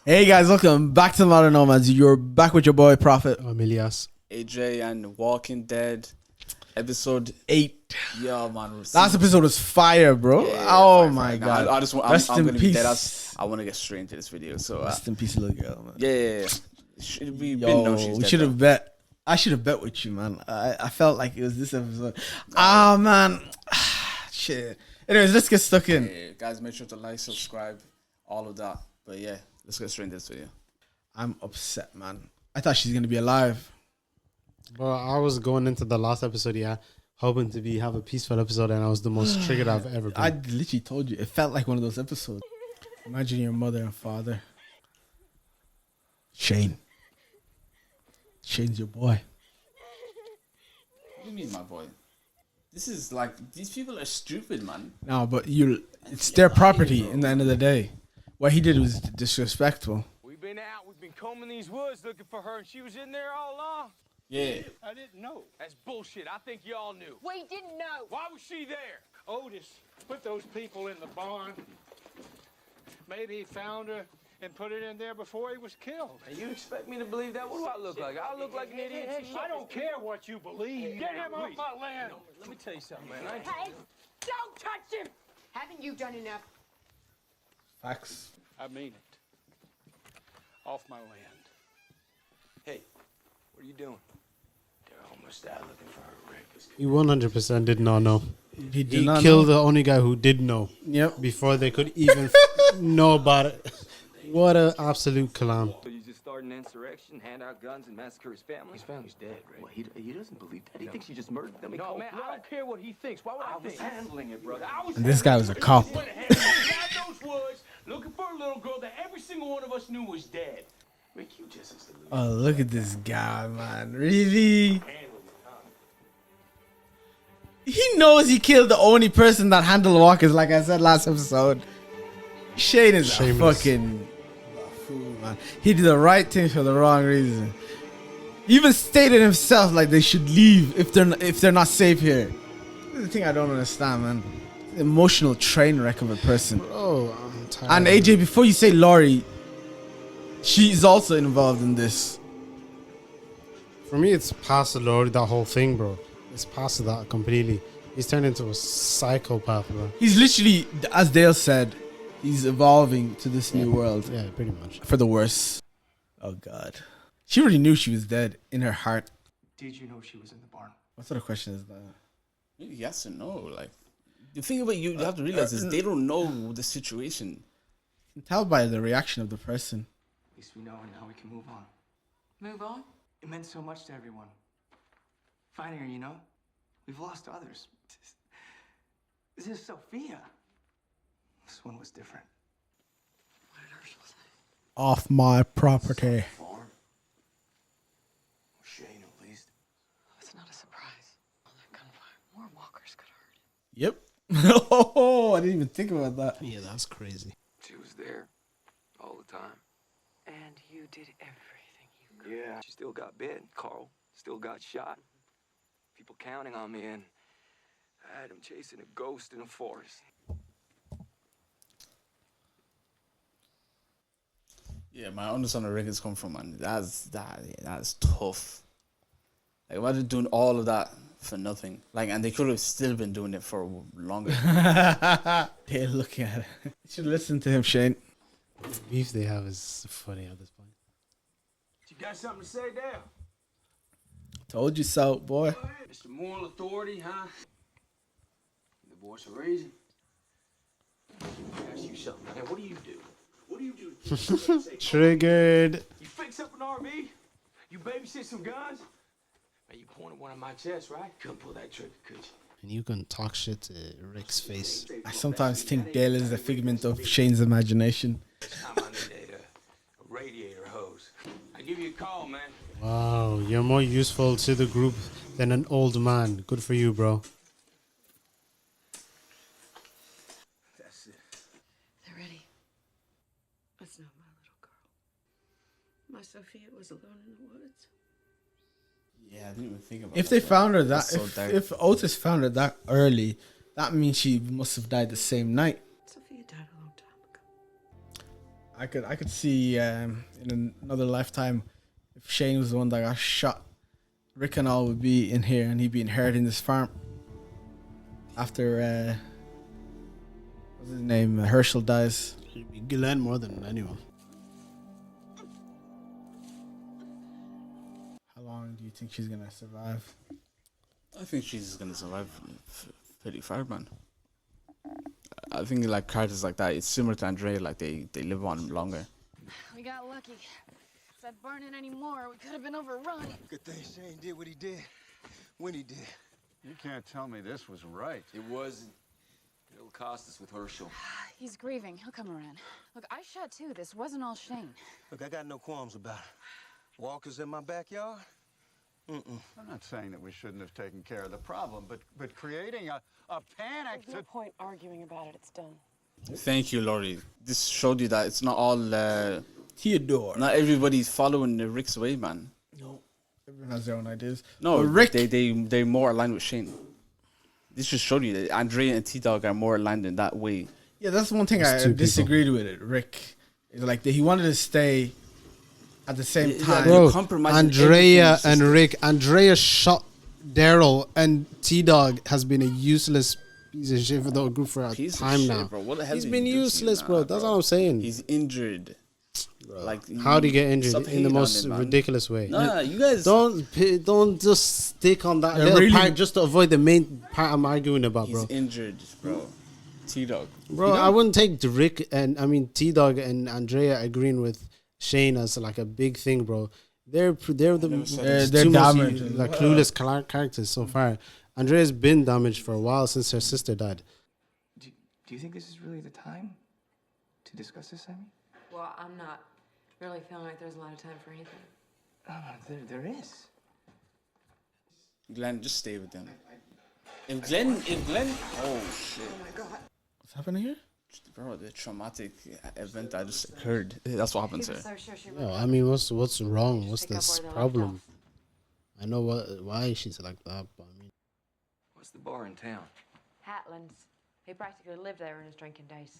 Hey guys, welcome back to the Modern Nomads. You're back with your boy Prophet Emilias. AJ and Walking Dead episode 8. Yeah, man. Last episode was fire, bro. My god. I just want. Rest I'm in gonna peace. be dead. I want to get straight into this video. So Rest in peace, little girl, man. yeah. We've been known she's we dead. should have bet. I should have bet with you, man. I felt like it was this episode. Man. Shit. Anyways, let's get stuck in. Yeah, guys, make sure to like, subscribe, all of that. But yeah, let's get straight into this video. I'm upset, man. I thought she's gonna be alive. Bro, I was going into the last episode, hoping to have a peaceful episode, and I was the most triggered I've ever been. I literally told you. It felt like one of those episodes. Imagine your mother and father. Shane. Shane's your boy. What do you mean, my boy? This is like, these people are stupid, man. No, but it's their property in the end of the day. What he did was disrespectful. We've been combing these woods looking for her, and she was in there all along. Yeah. I didn't know. That's bullshit. I think y'all knew. We didn't know. Why was she there? Otis put those people in the barn. Maybe he found her and put it in there before he was killed. And you expect me to believe that? What do I look like? I look like an idiot. I don't care what you believe. Get him off my land. No, let me tell you something, man. Hey, don't touch him. Haven't you done enough? Facts. I mean it. Off my land. Hey, what are you doing? They're almost out looking for her, Rick. You 100% did not know. He did He not killed know. the only guy who did know. Yep. Before they could even know about it. What an absolute clown. So you just start an insurrection, hand out guns, and massacre his family? His family's dead, Rick. Well, he doesn't believe that. He thinks you just murdered them. No, man, I don't care what he thinks. Why would I was think? handling it, brother. And this guy was a cop. Went ahead and got those woods looking for a little girl that every single one of us knew was dead. Rick, you just as delusional. Oh, look at this guy, man. Really? He knows he killed the only person that handled walkers, like I said last episode. Shane is Shameless. a fucking fool, man. He did the right thing for the wrong reason. He even stated himself like they should leave if they're not safe here. This is the thing I don't understand, man. Emotional train wreck of a person. Oh, I'm tired. And AJ, before you say Laurie, she's also involved in this. For me, it's past the Lord, that whole thing, bro. It's past that completely. He's turned into a psychopath, bro. He's literally, as Dale said, he's evolving to this new world Yeah, pretty much. for the worse. Oh God, she already knew she was dead in her heart. Did you know she was in the barn? What sort of question is that? Yes and no. Like, the thing about you have to realize is they don't know the situation. You can tell by the reaction of the person. At least we know, and now we can move on. Move on. It meant so much to everyone. Finding her, you know? We've lost others. This is Sophia. This one was different. What did Hershel say? Off my property. Farm. Shane, at least. It's not a surprise. All that gunfire. More walkers could have heard it. Yep. Oh, I didn't even think about that. Yeah, that's crazy. She was there all the time. And you did everything you could. Yeah. She still got bit. Carl still got shot. People counting on me, and I had him chasing a ghost in a forest. Yeah, my understanding where Rick's come from, man. That's tough. Like, imagine doing all of that for nothing. Like, and they could have still been doing it for longer. They're looking at it. You should listen to him, Shane. The beef they have is funny at this point. You got something to say there? Told you so, boy. Mr. Moral Authority, huh? The voice of reason. Ask you something. Now, what do you do? What do you do? Triggered. You fix up an RV? You babysit some guns? Man, you pointed one on my chest, right? Couldn't pull that trigger, could you? And you can talk shit to Rick's face. I sometimes think Dale is a figment of Shane's imagination. I'm on a radiator hose. I give you a call, man. Wow, you're more useful to the group than an old man. Good for you, bro. That's it. They're ready. That's not my little girl. My Sophia was alone in the woods. Yeah, I didn't even think about If that. they found her that, That's so dark. if Otis found her that early, that means she must have died the same night. Sophia died a long time ago. I could see in another lifetime if Shane was the one that got shot, Rick and all would be in here and he'd be inheriting this farm after what's his name, Hershel dies. He'd be Glenn more than anyone. How long do you think she's gonna survive? I think she's gonna survive pretty far, man. I think like characters like that, it's similar to Andrea, like they live on longer. We got lucky. If that burning anymore, we could have been overrun. Good thing Shane did what he did when he did. You can't tell me this was right. It wasn't. It'll cost us with Hershel. He's grieving. He'll come around. Look, I shot too. This wasn't all Shane. Look, I got no qualms about it. Walkers in my backyard? I'm not saying that we shouldn't have taken care of the problem, but creating a panic There's no point arguing about it. It's done. Thank you, Laurie. This showed you that it's not all Theodore. not everybody's following the Rick's way, man. No. Everyone has their own ideas. No, But Rick, they're more aligned with Shane. This just showed you that Andrea and T-Dog are more aligned in that way. yeah, that's one thing It's I two disagreed with it. Rick is like he wanted to stay at the same Yeah, time. Bro, Bro, compromising Andrea everything and is just- Rick. Andrea shot Daryl, and T-Dog has been a useless piece of shit for the group for a Piece of time shit, now. bro. What the hell He's did been he do to you? useless, Nah, bro. That's what I'm saying. He's injured. Like, How do you get injured stop in the hating on most him, man. ridiculous way? Nah, you guys Don't just stick on that Yeah, little really- part just to avoid the main part I'm arguing about, He's bro. injured, bro. T-Dog. Bro, I wouldn't take Rick and T-Dog and Andrea agreeing with Shane as like a big thing, bro. They're the They're two most damaged. like clueless characters so far. Andrea's been damaged for a while since her sister died. Do you think this is really the time to discuss this, Sammy? Well, I'm not really feeling like there's a lot of time for anything. There is. Glenn, just stay with them. If Glenn, oh shit. What's happening here? Bro, the traumatic event that just occurred. That's what happens here. So sure she No, I mean, what's wrong? What's pick up this where they left problem? off. I know why she's like that, but I mean, What's the bar in town? Hatlands. He practically lived there in his drinking days.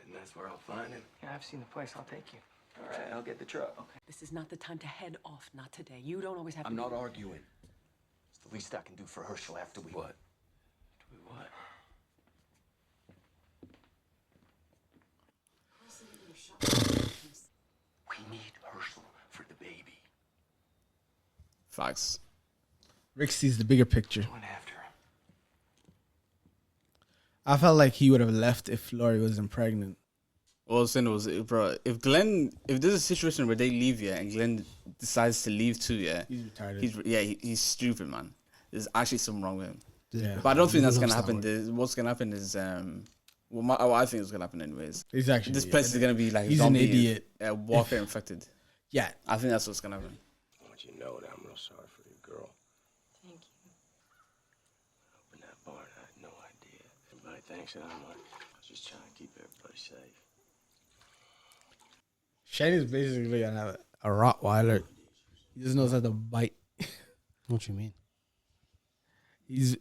And that's where I'll find him. Yeah, I've seen the place. I'll take you. All right, I'll get the truck. This is not the time to head off. Not today. You don't always have I'm to. not arguing. It's the least I can do for Hershel after we... What? Do we what? We need Hershel for the baby. Facts. Rick sees the bigger picture. Went after him. I felt like he would have left if Laurie wasn't pregnant. What I was saying was, bro, if there's a situation where they leave, yeah, and Glenn decides to leave too, yeah, He's retarded. he's stupid, man. There's actually something wrong with him. Yeah. But I don't think that's He gonna loves that happen. What's gonna happen is, what I think is gonna happen anyways. He's actually This place is gonna be like he's an zombie, idiot. Walker infected. Yeah. I think that's what's gonna happen. I want you to know that I'm real sorry for your girl. Thank you. Open that barn, I had no idea. Everybody thinks that I'm like, I was just trying to keep everybody safe. Shane is basically a Rottweiler. He just knows how to bite. what you mean? He's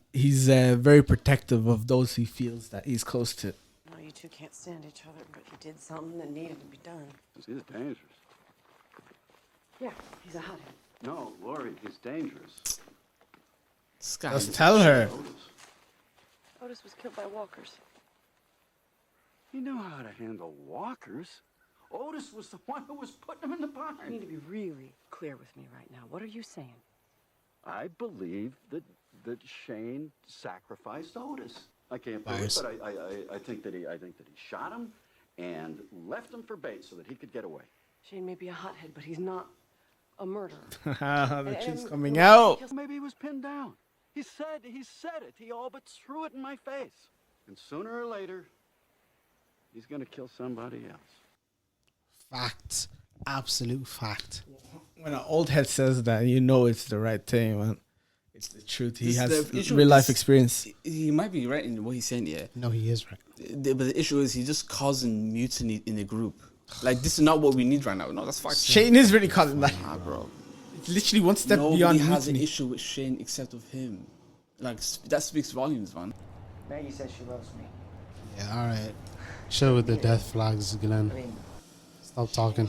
very protective of those he feels that he's close to. No, you two can't stand each other, but you did something that needed to be done. This is dangerous. Yeah, he's a hothead. No, Laurie, he's dangerous. This guy. Just tell her. Otis was killed by walkers. He knew how to handle walkers. Otis was the one who was putting them in the barn. You need to be really clear with me right now. What are you saying? I believe that Shane sacrificed Otis. I can't prove it, Bias. but I think that he shot him and left him for bait so that he could get away. Shane may be a hothead, but he's not a murderer. The truth's And- coming out. Maybe he was pinned down. He said it. He all but threw it in my face. And sooner or later, he's gonna kill somebody else. Fact, absolute fact. When an old head says that, you know it's the right thing, man. It's the truth. He This- has the issue real with life this- experience. He might be right in what he's saying, yeah. No, he is right. But the issue is he's just causing mutiny in the group. Like, this is not what we need right now. No, that's fact. Shane is really causing that. Nah, bro. It's literally one step Nobody beyond has an mutiny. issue with Shane except with him. Like, that speaks volumes, man. Maggie says she loves me. Yeah, all right. Chill with the death flags, Glenn. I mean, Stop talking.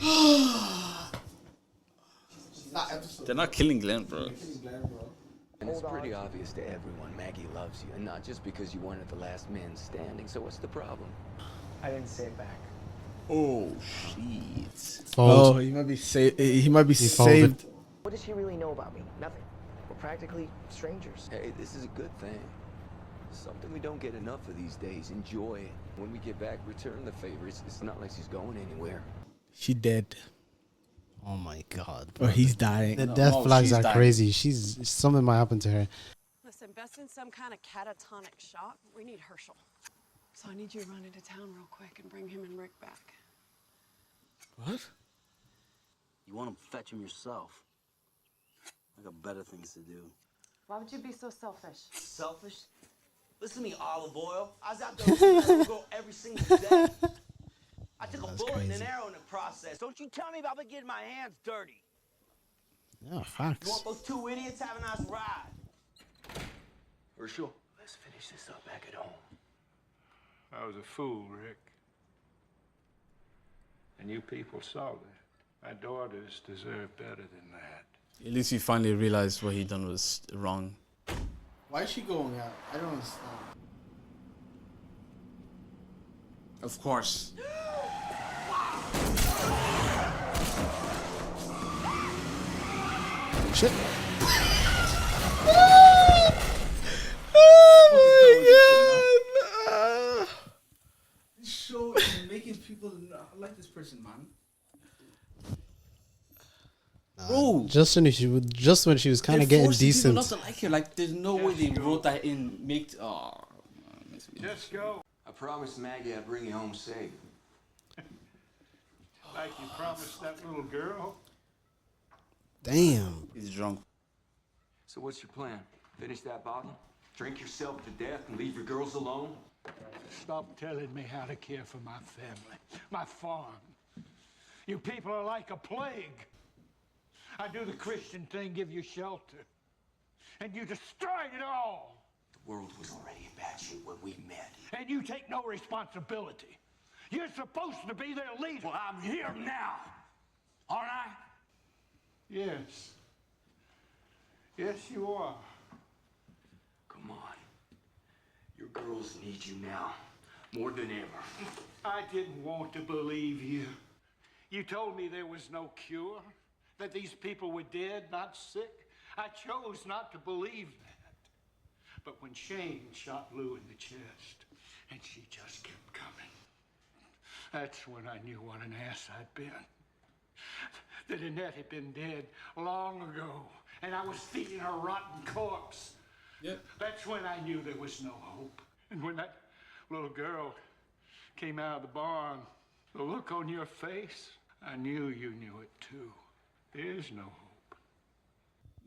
They're not killing Glenn, bro. And it's pretty obvious to everyone Maggie loves you, and not just because you weren't the last man standing. So what's the problem? I didn't say it back. Oh shit. Oh, he might be saved. He might be folded. saved. What does she really know about me? Nothing. We're practically strangers. Hey, this is a good thing. Something we don't get enough of these days. Enjoy it. When we get back, return the favor. It's not like she's going anywhere. She dead. Oh my god. Or he's dying. The death flags are crazy. Something might happen to her. Listen, Beth's in some kind of catatonic shock. We need Hershel. So I need you to run into town real quick and bring him and Rick back. What? You want to fetch him yourself. I got better things to do. Why would you be so selfish? Selfish? Listen to me, olive oil. I was out there with that girl every single day. I took a bullet and an arrow in the process. Don't you tell me about me getting my hands dirty. Yeah, facts. You want those two idiots? Have a nice ride. Hershel, let's finish this up back at home. I was a fool, Rick. And you people saw that. My daughters deserve better than that. At least he finally realized what he done was wrong. Why is she going out? I don't understand. Of course. Shit. Oh my god! This show is making people not like this person, man. Bro, Just when she was kind of getting decent. Not to like her. Like, there's no way they wrote that in. Just go. I promised Maggie I'd bring you home safe. Like you promised that little girl. Damn. He's drunk. So what's your plan? Finish that bottle? Drink yourself to death and leave your girls alone? Stop telling me how to care for my family, my farm. You people are like a plague. I do the Christian thing, give you shelter. And you destroyed it all. The world was already in bad shape when we met. And you take no responsibility. You're supposed to be their leader. Well, I'm here now. Aren't I? Yes. Yes, you are. Come on. Your girls need you now, more than ever. I didn't want to believe you. You told me there was no cure, that these people were dead, not sick. I chose not to believe that. But when Shane shot Lou in the chest, and she just kept coming, that's when I knew what an ass I'd been. That Annette had been dead long ago, and I was feeding her rotten corpse. Yep. That's when I knew there was no hope. And when that little girl came out of the barn, the look on your face, I knew you knew it too. There's no hope.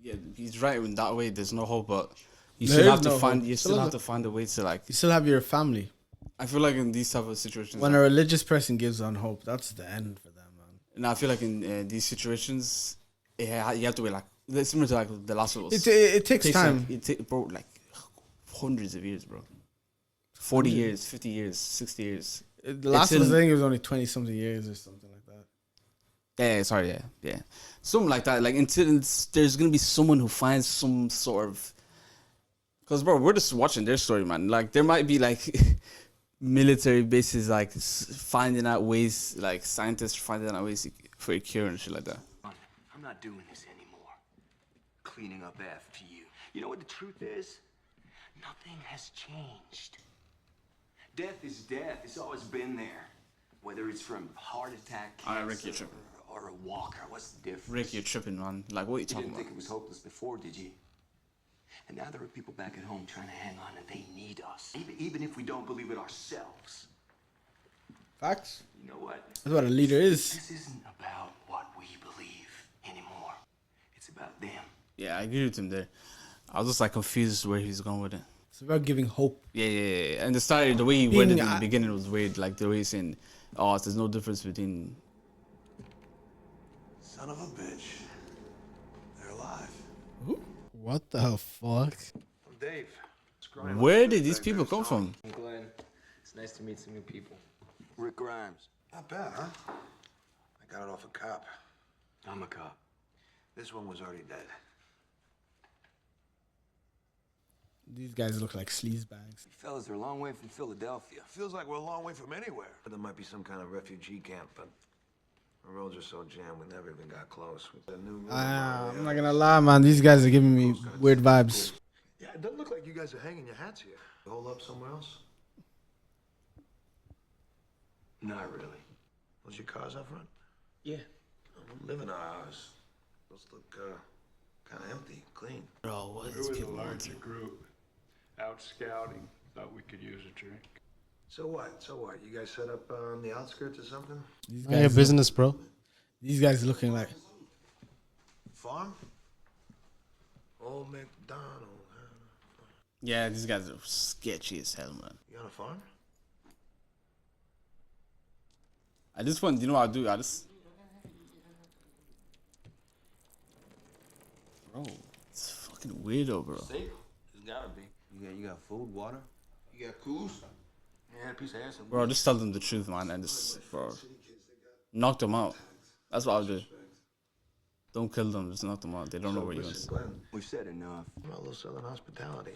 Yeah, he's right in that way. There's no hope, but you There still is have to no find. hope. You still have to find a way to like. You still have your family. I feel like in these type of situations, When a religious person gives on hope, that's the end for them, man. and I feel like in these situations, you have to wait like it's similar to like The Last of Us. It takes time. Bro, like hundreds of years, bro. 40 years, 50 years, 60 years. The last of us, I think it was only 20 something years or something like that. Yeah, sorry, yeah. Something like that. Like until there's gonna be someone who finds some sort of. Because bro, we're just watching their story, man. Like there might be like military bases like finding out ways, like scientists finding out ways for a cure and shit like that. I'm not doing this anymore. Cleaning up after you. You know what the truth is? Nothing has changed. Death is death. It's always been there. Whether it's from heart attack, Alright, Rick, cancer, you're tripping. or a walker. What's the difference? Rick, you're tripping, man. Like what are you You talking didn't about? think it was hopeless before, did you? And now there are people back at home trying to hang on, and they need us. Even if we don't believe it ourselves. Facts. You know what? That's what a leader is. This isn't about what we believe anymore. It's about them. Yeah, I agree with him there. I was just like confused where he's going with it. It's about giving hope. Yeah. And the way he worded it in the beginning was weird. Like the way he's saying, "Oh, there's no difference between." Son of a bitch. They're alive. What the fuck? I'm Dave. Where did these people come from? I'm Glenn. It's nice to meet some new people. Rick Grimes. Not bad, huh? Got it off a cop. I'm a cop. This one was already dead. These guys look like sleazebags. Fellas, they're a long way from Philadelphia. Feels like we're a long way from anywhere. There might be some kind of refugee camp, but the roads are so jammed we never even got close. With the new I'm not gonna lie, man. These guys are giving me weird vibes. Yeah, it doesn't look like you guys are hanging your hats here. Hold up somewhere else? Not really. Was your cars out front? Yeah. I'm living ours. Those look kind of empty, clean. Bro, what We is was a people larger group. Out scouting. Thought we could use a drink. So what? So what? You guys set up on the outskirts or something? These Your guys, business, bro. these guys looking like Farm? Old McDonald. Yeah, these guys are sketchy as hell, man. You on a farm? At this point, you know what I'll do? Bro, it's fucking weirdo, bro. Safe? It's gotta be. You got food, water? You got cools? Yeah, a piece of ass. Bro, just tell them the truth, man, and just, bro, knock them out. That's what I'll do. Don't kill them, just knock them out. They don't know where you are. We've said enough. I'm a little Southern hospitality.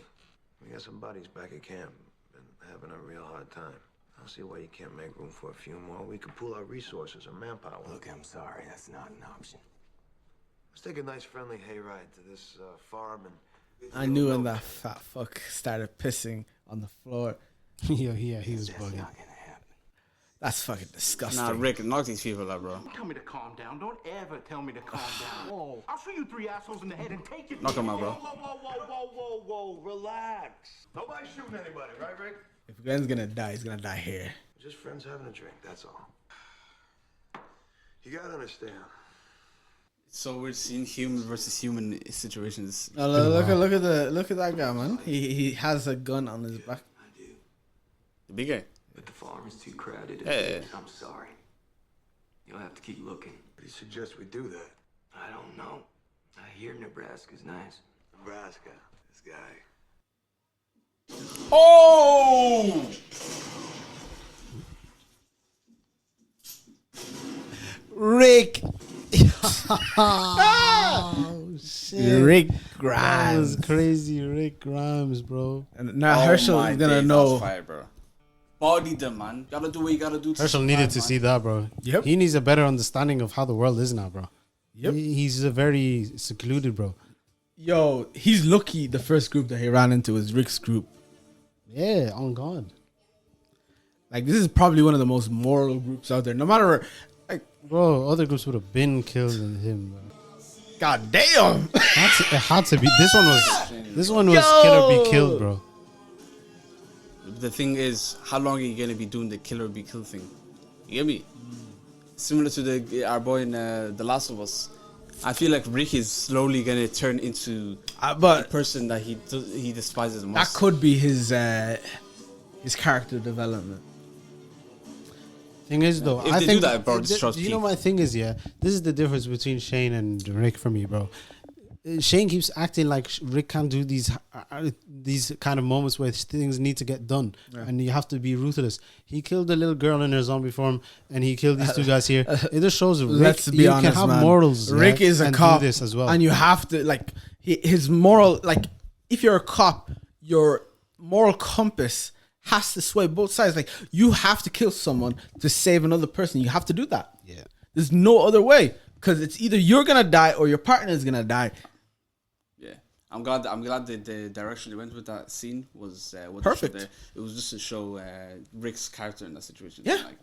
We got some buddies back at camp. Been having a real hard time. I don't see why you can't make room for a few more. We could pool our resources or manpower. Look, I'm sorry. That's not an option. Let's take a nice friendly hayride to this farm and... I knew when that fat fuck started pissing on the floor. Yeah, he was That's bugging. not gonna happen. That's fucking disgusting. Nah, Rick, knock these people out, bro. Don't tell me to calm down. Don't ever tell me to calm down. Whoa. I'll shoot you 3 assholes in the head and take it. Knock them out, bro. Whoa, relax. Nobody's shooting anybody, right, Rick? If Glenn's gonna die, he's gonna die here. Just friends having a drink, that's all. You gotta understand. So we're seeing human versus human situations. Look at that guy, man. He has a gun on his back. I do. The big guy. But the farm is too crowded. Hey. I'm sorry. You'll have to keep looking. What do you suggest we do that? I don't know. I hear Nebraska's nice. Nebraska, this guy. Oh! Rick. Oh shit! Rick That Grimes. was crazy, Rick Grimes, bro. And now Herschel is gonna know. Fire, bro. Body them, man. Gotta do what you gotta do. Herschel needed to see that, bro. Yep. He needs a better understanding of how the world is now, bro. Yep. He's a very secluded, bro. Yo, he's lucky the first group that he ran into was Rick's group. Yeah, on God. Like, this is probably one of the most moral groups out there. No matter, like, Bro, other groups would have been killed than him, bro. god damn. It had to be. This one was kill or be killed, bro. The thing is, how long are you gonna be doing the kill or be killed thing? You get me? Similar to our boy in The Last of Us. I feel like Rick is slowly gonna turn into But the person that he despises the most. that could be his character development. Thing is, though, If I they think do that, bro, it's trust you know peak. my thing is, yeah, this is the difference between Shane and Rick for me, bro. Shane keeps acting like Rick can't do these kind of moments where things need to get done, and you have to be ruthless. He killed the little girl in her zombie form, and he killed these two guys here. It just shows Rick, Let's be you honest, can have man. morals. Rick is a and cop, do this as well. and you have to, like, his moral, like, if you're a cop, your moral compass has to sway both sides. Like, you have to kill someone to save another person. You have to do that. Yeah. There's no other way, because it's either you're gonna die or your partner is gonna die. Yeah, I'm glad the direction they went with that scene was what Perfect. they showed there. It was just to show Rick's character in that situation. Yeah. Like,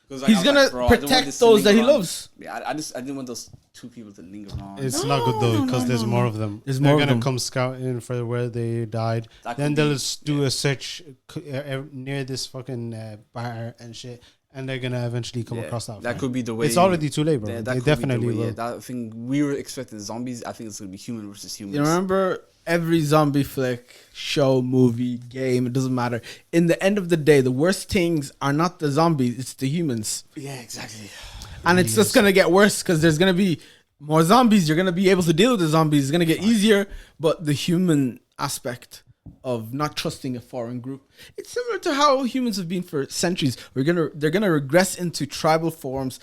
'cause, He's I was gonna bro, I don't want protect this to those that he linger on. loves. Yeah, I didn't want those two people to linger on. It's not good though, because there's more of them. There's They're more of gonna them. come scouting for where they died. That Then could they'll be- just do a search near this fucking bar and shit, and they're gonna eventually come across that. That fire. could be the way. It's already too late, bro. Yeah, that They could be the definitely way, will. Yeah, that thing we were expecting zombies. I think it's gonna be human versus humans. You remember every zombie flick, show, movie, game, it doesn't matter. In the end of the day, the worst things are not the zombies, it's the humans. Yeah, exactly. And it's just going to get worse because there's going to be more zombies. You're going to be able to deal with the zombies. It's going to get easier. But the human aspect of not trusting a foreign group, it's similar to how humans have been for centuries. They're going to regress into tribal forms.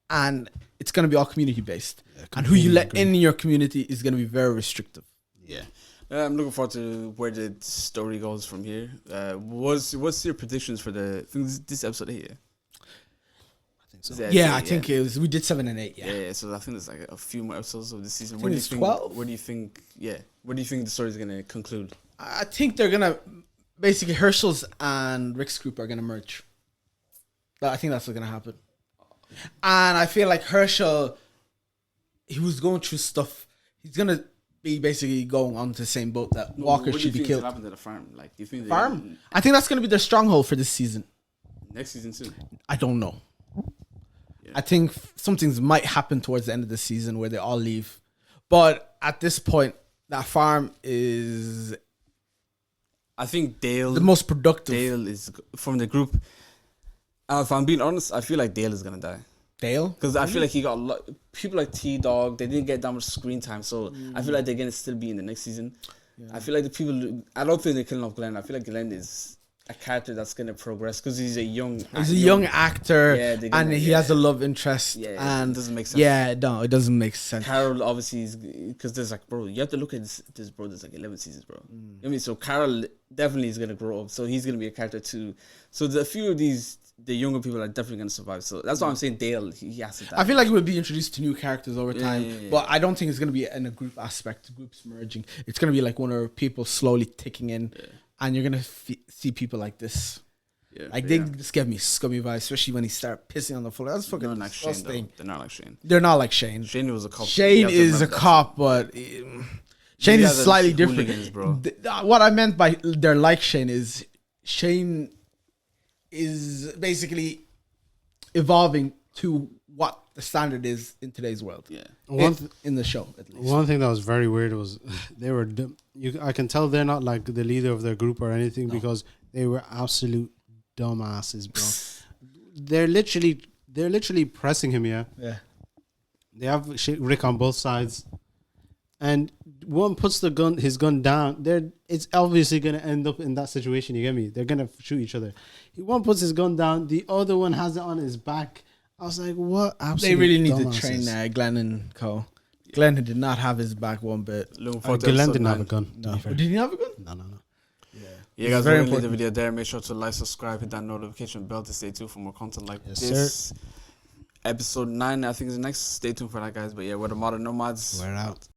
and it's going to be all community based. And who you let in your community is going to be very restrictive. Yeah. I'm looking forward to where the story goes from here. What's your predictions for this episode here? I think it was. We did 7 and 8. Yeah. So I think there's like a few more episodes of the season. Where do you think? 12. Where do you think? Yeah. Where do you think the story's gonna conclude? I think they're gonna basically Hershel's and Rick's group are gonna merge. I think that's what's gonna happen. And I feel like Hershel, he was going through stuff. He's gonna be basically going on to the same boat that Walker should be killed. What happen to the farm? Like, do you think farm? I think that's gonna be their stronghold for this season. Next season too. I don't know. I think something might happen towards the end of the season where they all leave. But at this point, that farm is... I think Dale... the most productive. Dale is... From the group... if I'm being honest, I feel like Dale is going to die. Dale? Because I feel like he got a lot... People like T-Dog, they didn't get that much screen time. So I feel like they're going to still be in the next season. Yeah. I feel like the people... I don't think they're killing off Glenn. I feel like Glenn is... a character that's gonna progress because he's a young actor, and he has a love interest. And it doesn't make sense. No, it doesn't make sense. Carol obviously is because there's like, bro, you have to look at this bro. There's like 11 seasons, bro. I mean, so Carol definitely is gonna grow up, so he's gonna be a character too. So a few of the younger people are definitely gonna survive. So that's why I'm saying Dale, he has to die. I feel like we'll be introduced to new characters over time, but I don't think it's gonna be in a group aspect. Groups merging. It's gonna be like one of people slowly ticking in. And you're gonna see people like this, they just give me scummy vibes, especially when he start pissing on the floor. That's fucking disgusting. They're not like Shane. They're not like Shane. Shane was a cop. Shane is a cop, but Shane is slightly different. Bro. What I meant by they're like Shane is Shane is basically evolving to what the standard is in today's world. Yeah, in the show at least. One thing that was very weird was they were. I can tell they're not like the leader of their group or anything because they were absolute dumbasses, bro. They're literally pressing him. Yeah. They have Rick on both sides, and one puts his gun down. It's obviously gonna end up in that situation. You get me? They're gonna shoot each other. One puts his gun down. The other one has it on his back. I was like, what? They really need to train Glenn and Co. Glenn did not have his back one bit. Glenn didn't have a gun. No. Did he have a gun? No. Yeah, guys, very important. The video there. Make sure to like, subscribe, hit that notification bell to stay tuned for more content like this. Sir. Episode 9, I think is the next. Stay tuned for that, guys. But yeah, we're the Modern Nomads. We're out.